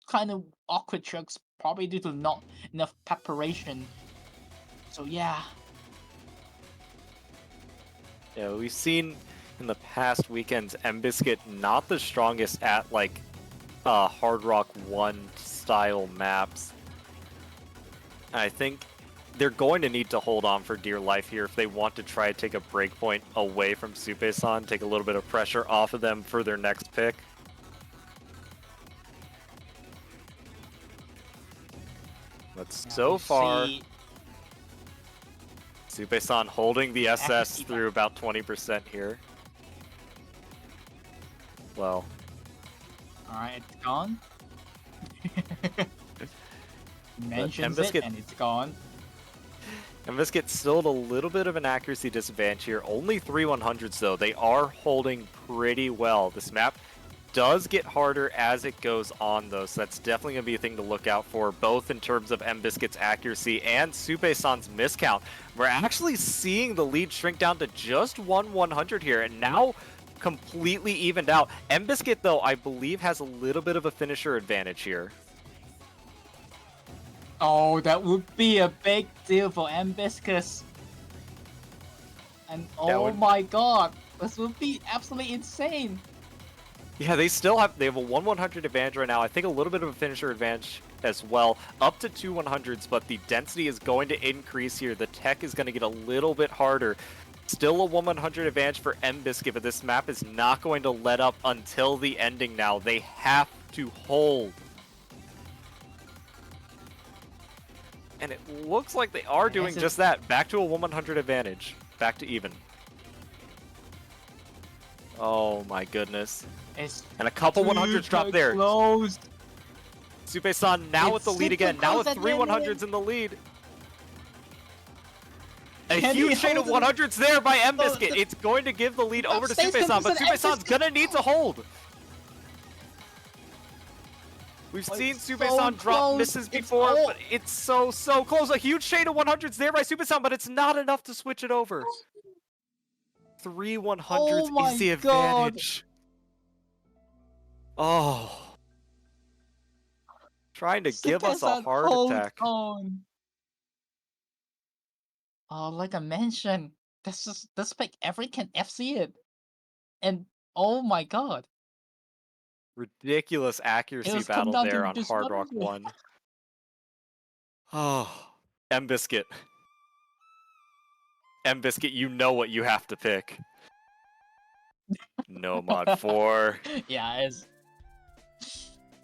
kind of awkward tricks, probably due to not enough preparation. So yeah. Yeah, we've seen in the past weekends mBiscuit not the strongest at like Hard Rock 1 style maps. I think they're going to need to hold on for dear life here if they want to try to take a breakpoint away from supesan, take a little bit of pressure off of them for their next pick. But so far, supesan holding the SS through about 20% here. Well. Alright, it's gone. Mentions mBiscuit, it and it's gone. mBiscuit still at a little bit of an accuracy disadvantage here. Only 3 100s though. They are holding pretty well. This map does get harder as it goes on, though, so that's definitely going to be a thing to look out for, both in terms of mBiscuit's accuracy and supesan's miscount. We're actually seeing the lead shrink down to just 100 here, and now completely evened out. mBiscuit, though, I believe has a little bit of a finisher advantage here. Oh, that would be a big deal for mBiscuit. And oh my god, this would be absolutely insane. Yeah, they have a 100 advantage right now. I think a little bit of a finisher advantage as well, up to 2 100s, but the density is going to increase here. The tech is going to get a little bit harder. Still a 100 advantage for mBiscuit, but this map is not going to let up until the ending now. They have to hold. And it looks like they are doing just that. Back to a 100 advantage. Back to even. Oh my goodness. And a couple 100s drop there. Closed. Supesan now with the lead again. Now with 3 100s in the lead. A huge chain of 100s there by mBiscuit. It's going to give the lead over to Supesan, but Supesan's gonna need to hold. We've seen Supesan drop misses before, but it's so close. A huge chain of 100s there by Supesan, but it's not enough to switch it over. 3 100s is the advantage. Oh. Trying to give us a heart attack. Like I mentioned, this pick everyone can FC it. And oh my god. Ridiculous accuracy battle there on Hard Rock 1. Oh, mBiscuit. mBiscuit, you know what you have to pick. No mod 4. Yeah,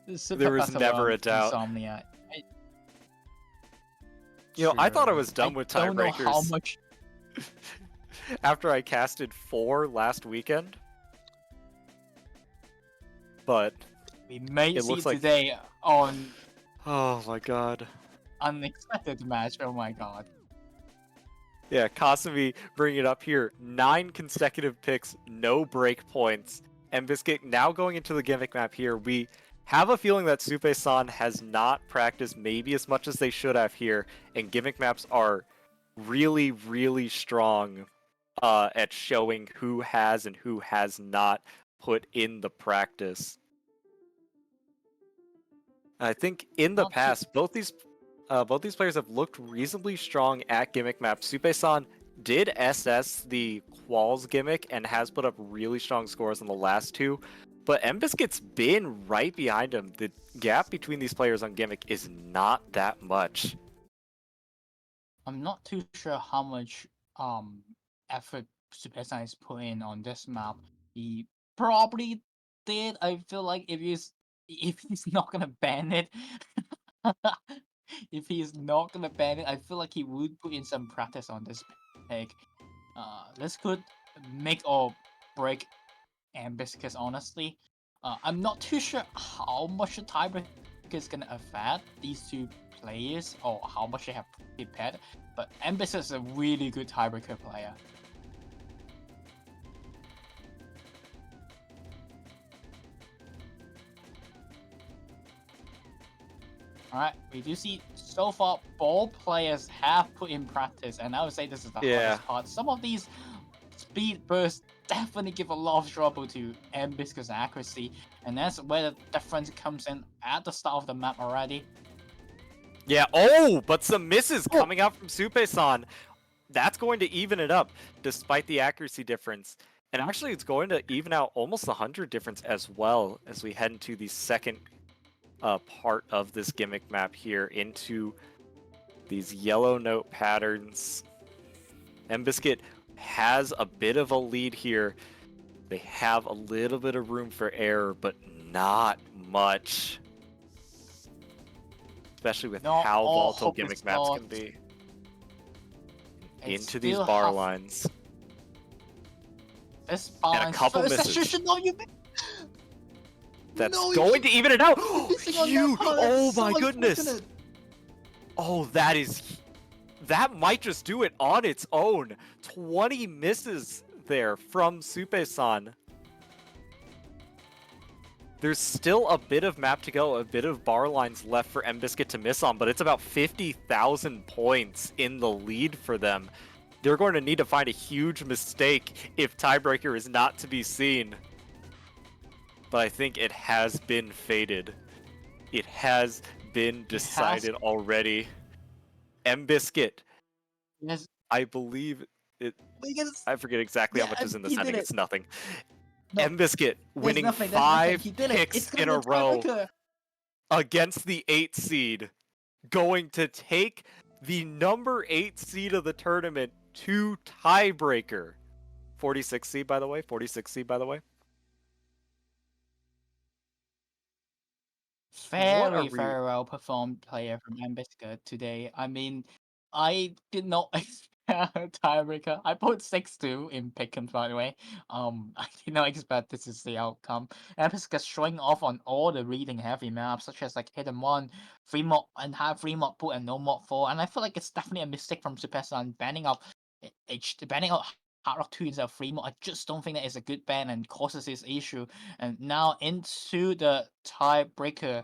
there was never a doubt. Insomnia. I thought I was done with tiebreakers. How much after I casted 4 last weekend. But we may see today on oh my god. Unexpected match. Oh my god. Yeah, Kasumi bringing it up here. 9 consecutive picks, no break points. mBiscuit now going into the gimmick map here. We have a feeling that Supesan has not practiced maybe as much as they should have here, and gimmick maps are really, really strong at showing who has and who has not put in the practice. I think in the past, both these players have looked reasonably strong at gimmick maps. Supesan did SS the Qualls gimmick and has put up really strong scores in the last 2, but mBiscuit's been right behind him. The gap between these players on gimmick is not that much. I'm not too sure how much effort Supesan is putting on this map. He probably did. I feel like if he's not gonna ban it, I feel like he would put in some practice on this pick. This could make or break mBiscuit, honestly. I'm not too sure how much the tiebreaker is gonna affect these 2 players or how much they have prepared, but mBiscuit is a really good tiebreaker player. Alright, we do see so far both players have put in practice, and I would say this is the hardest part. Some of these speed bursts definitely give a lot of trouble to mBiscuit's accuracy, and that's where the difference comes in at the start of the map already. Yeah, but some misses coming out from Supesan. That's going to even it up, despite the accuracy difference. And actually, it's going to even out almost 100 difference as well as we head into the second part of this gimmick map here into these yellow note patterns. mBiscuit has a bit of a lead here. They have a little bit of room for error, but not much. Especially with how volatile gimmick maps can be. Into these bar lines. This bar and a couple misses. That's No, going to even it out. Huge! Oh my goodness! Oh, that might just do it on its own. 20 misses there from Supesan. There's still a bit of map to go, a bit of bar lines left for mBiscuit to miss on, but it's about 50,000 points in the lead for them. They're going to need to find a huge mistake if tiebreaker is not to be seen. But I think it has been fated. It has been decided already. mBiscuit, Yes. I believe it. Because, I forget exactly how yeah, much is in the he did setting. it. It's nothing. No, mBiscuit there's winning nothing. There's nothing. 5 He did it. picks It's gonna in be a a row tiebreaker. against the 8 seed, going to take the number 8 seed of the tournament to tiebreaker. 46 seed, by the way. 46 seed, by the way. Very, very well performed player from mBiscuit today. I mean, I did not expect a tiebreaker. I put 6-2 in Pick'em, by the way. I did not expect this is the outcome. mBiscuit showing off on all the reading heavy maps, such as like Hidden 1, Free Mod, and have Free Mod Pool and No Mod 4. And I feel like it's definitely a mistake from supesan banning out banning out Hard Rock 2 instead of Free Mod. I just don't think that is a good ban and causes this issue. And now into the tiebreaker.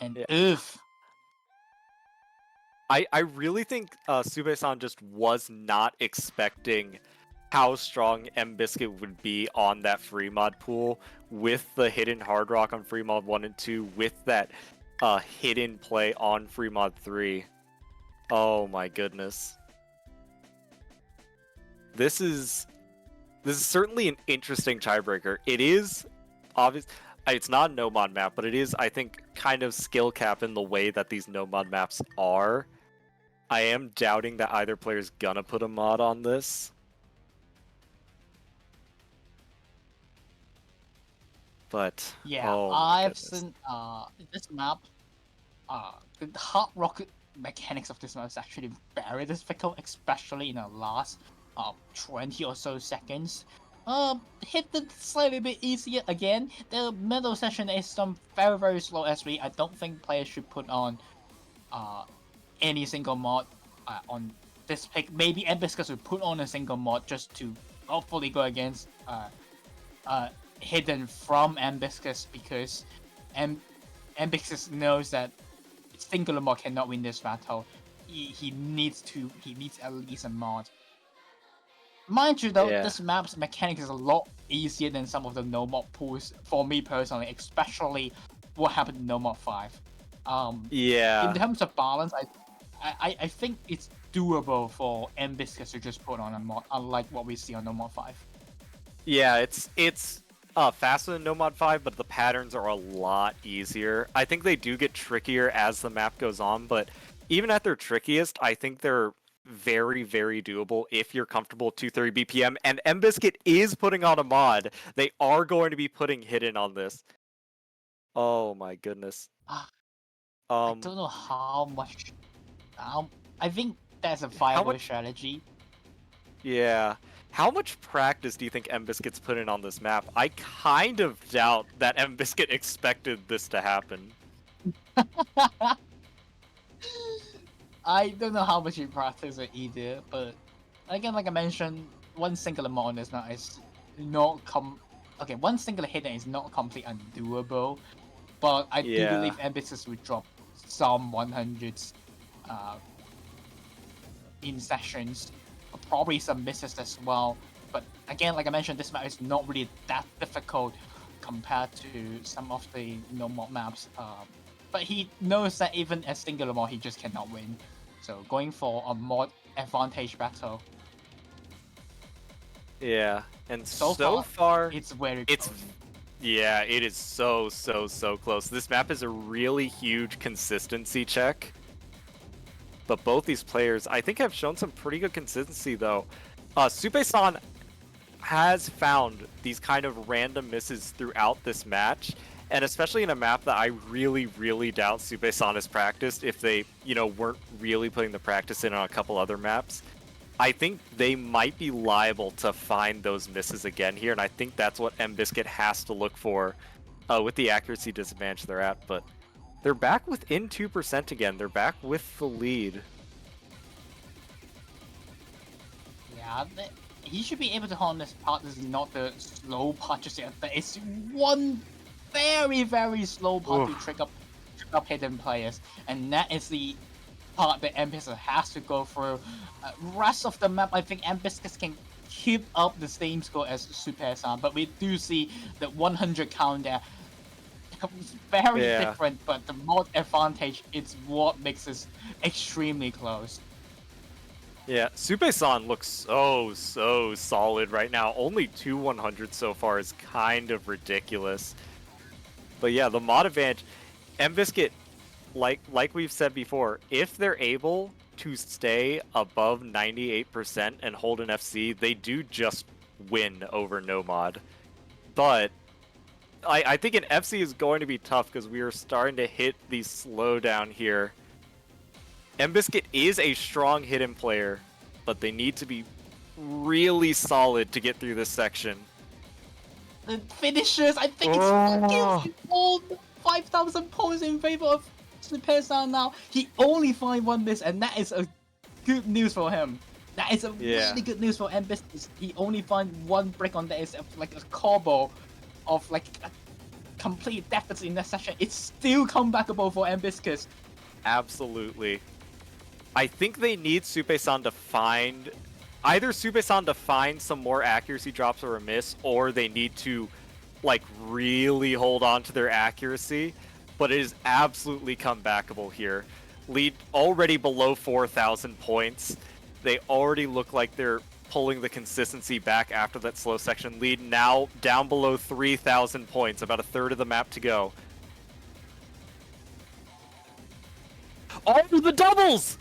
And Yeah. oof. I really think Sube-san just was not expecting how strong mBiscuit would be on that free mod pool with the hidden hard rock on free mod 1 and 2 with that hidden play on free mod 3. Oh my goodness. This is certainly an interesting tiebreaker. It is obvious. It's not a no mod map, but it is, I think, kind of skill cap in the way that these no mod maps are. I am doubting that either player's gonna put a mod on this. But yeah, oh my I've goodness. seen this map. The hard rock mechanics of this map is actually very difficult, especially in the last 20 or so seconds. Hit it slightly bit easier again. The middle section is done very, very slow SV. I don't think players should put on any single mod on this pick. Maybe mBiscuit should put on a single mod just to hopefully go against Hidden from mBiscuit, because mBiscuit knows that singular mod cannot win this battle. He needs at least a mod. Mind you though, Yeah. this map's mechanics is a lot easier than some of the no mod pools for me personally, especially what happened in no mod 5. Yeah. In terms of balance, I think it's doable for mBiscuit to just put on a mod, unlike what we see on no mod 5. Yeah, it's faster than No Mod 5, but the patterns are a lot easier. I think they do get trickier as the map goes on, but even at their trickiest, I think they're very, very doable if you're comfortable 230 BPM. And mBiscuit is putting on a mod. They are going to be putting Hidden on this. Oh my goodness. I don't know how much. I think that's a viable strategy. Yeah. How much practice do you think mBiscuit's put in on this map? I kind of doubt that mBiscuit expected this to happen. I don't know how much you practice it either, but again, like I mentioned, one singular mod is not okay, one singular hidden is not completely undoable, but I do believe mBiscuit would drop some 100s in sessions, probably some misses as well. But again, like I mentioned, this map is not really that difficult compared to some of the no mod maps. But he knows that even a singular mod, he just cannot win. So going for a mod advantage battle. Yeah, and so far it's very close. Yeah, it is so close. This map is a really huge consistency check. But both these players, I think, have shown some pretty good consistency, though. Supe-san has found these kind of random misses throughout this match, and especially in a map that I really doubt Supe-san has practiced if they, weren't really putting the practice in on a couple other maps. I think they might be liable to find those misses again here, and I think that's what mBiscuit has to look for with the accuracy disadvantage they're at, but they're back within 2% again. They're back with the lead. Yeah, he should be able to hold this part. This is not the slow part just yet, but it's one very slow part to Oof. trick up hidden players, and that is the part that mBiscuit has to go through. Rest of the map, I think mBiscuit can keep up the same score as supesan, but we do see the 100 count there. Very Yeah. different, but the mod advantage is what makes this extremely close. Yeah, supesan looks so solid right now. Only 2 100 so far is kind of ridiculous. But yeah, the mod advantage, mBiscuit, like we've said before, if they're able to stay above 98% and hold an FC, they do just win over no mod. But I think an FC is going to be tough because we are starting to hit the slowdown here. mBiscuit is a strong hidden player, but they need to be really solid to get through this section. The finishers, I think Oh. it's all 5,000 points in favor of supesan now. He only find one miss, and that is a good news for him. That is a really good news for mBiscuit. He only find one break on that is like a combo of like a complete deficit in that session. It's still comebackable for mBiscuit. Absolutely. I think they need supesan to find either supesan to find some more accuracy drops or a miss, or they need to like really hold on to their accuracy. But it is absolutely comebackable here. Lead already below 4,000 points. They already look like they're pulling the consistency back after that slow section lead. Now down below 3,000 points, about a third of the map to go. Oh, the doubles!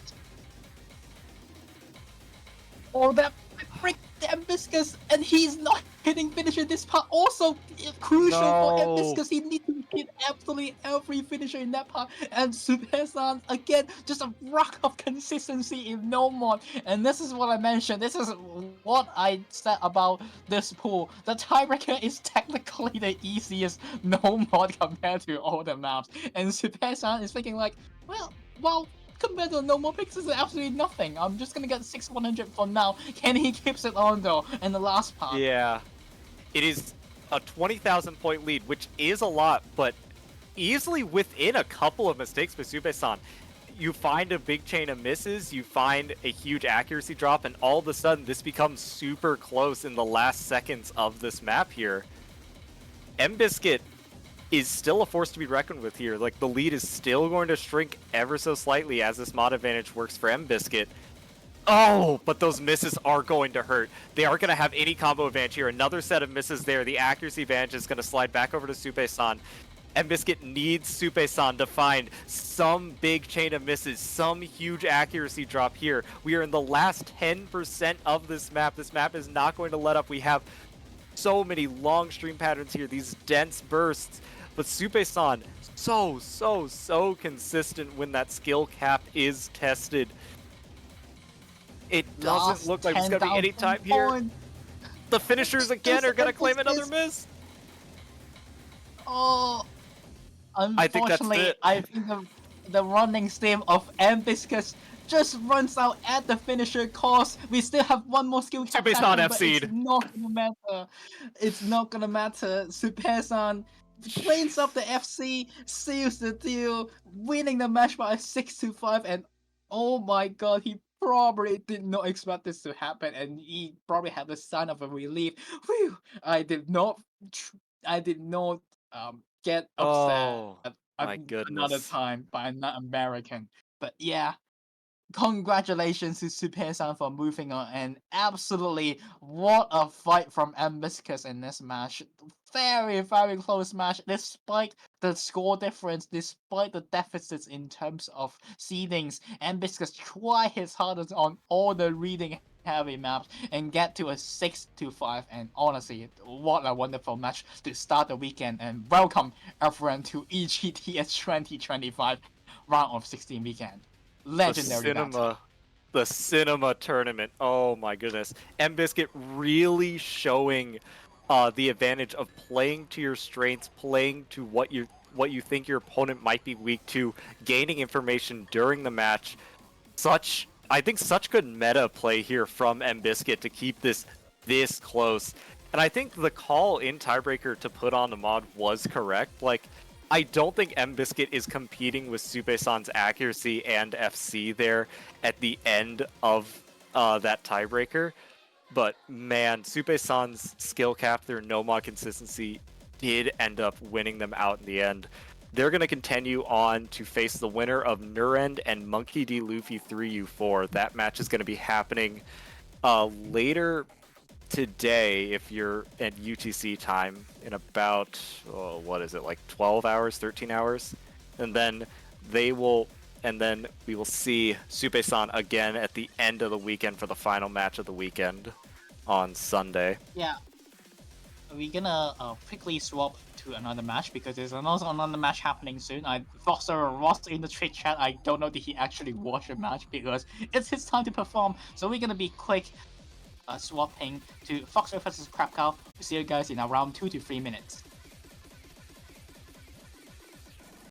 Oh, that break mBiscuit, and he's not hitting finisher this part. Also crucial for mBiscuit. He needs to hit absolutely every finisher in that part. And supesan again, just a rock of consistency in no mod. And this is what I mentioned. This is what I said about this pool. The tiebreaker is technically the easiest no mod compared to all the maps. And supesan is thinking like, well, compared to no more picks is absolutely nothing. I'm just gonna get 6-100 for now. Can he keeps it on though in the last part? Yeah. It is a 20,000 point lead, which is a lot, but easily within a couple of mistakes by supesan. You find a big chain of misses, you find a huge accuracy drop, and all of a sudden this becomes super close in the last seconds of this map here. mBiscuit is still a force to be reckoned with here. Like, the lead is still going to shrink ever so slightly as this mod advantage works for mBiscuit. Oh, but those misses are going to hurt. They aren't going to have any combo advantage here. Another set of misses there. The accuracy advantage is going to slide back over to supesan. mBiscuit needs supesan to find some big chain of misses, some huge accuracy drop here. We are in the last 10% of this map. This map is not going to let up. We have so many long stream patterns here, these dense bursts. But supesan, so consistent when that skill cap is tested. It doesn't look like there's going to be any time here. The finishers again are going to claim another miss. Oh, unfortunately, I think the running steam of mBiscuit just runs out at the finisher cost. We still have one more skill cap. supesan FC'd. It's not gonna matter. It's not gonna matter. supesan cleans up the FC, seals the deal, winning the match by 6-5, and oh my god, he probably did not expect this to happen, and he probably had the sign of a relief. Whew! I did not get upset Oh, my another goodness. time by an American. But yeah, congratulations to supesan for moving on, and absolutely what a fight from mBiscuit in this match. Very close match despite the score difference, despite the deficits in terms of seedings. mBiscuit try his hardest on all the reading heavy maps and get to a 6-5, and honestly, what a wonderful match to start the weekend, and welcome everyone to EGTS 2025 round of 16 weekend. Legendary the cinema tournament. Oh my goodness. mBiscuit really showing the advantage of playing to your strengths, playing to what you think your opponent might be weak to, gaining information during the match. I think such good meta play here from mBiscuit to keep this close. And I think the call in Tiebreaker to put on the mod was correct. Like, I don't think mBiscuit is competing with Supesan's accuracy and FC there at the end of that Tiebreaker. But man, Supesan's skill cap, their no mod consistency did end up winning them out in the end. They're going to continue on to face the winner of Nurend and Monkey D. Luffy 3U4. That match is going to be happening later today if you're at UTC time in about, what is it, like 12 hours, 13 hours? And then we will see Supesan again at the end of the weekend for the final match of the weekend on Sunday. Yeah. We're gonna quickly swap to another match because there's also another match happening soon. I Foster Ross in the Twitch chat. I don't know did he actually watch the match because it's his time to perform. So we're gonna be quick swapping to Foxer versus Crab Cow. We'll see you guys in around 2 to 3 minutes.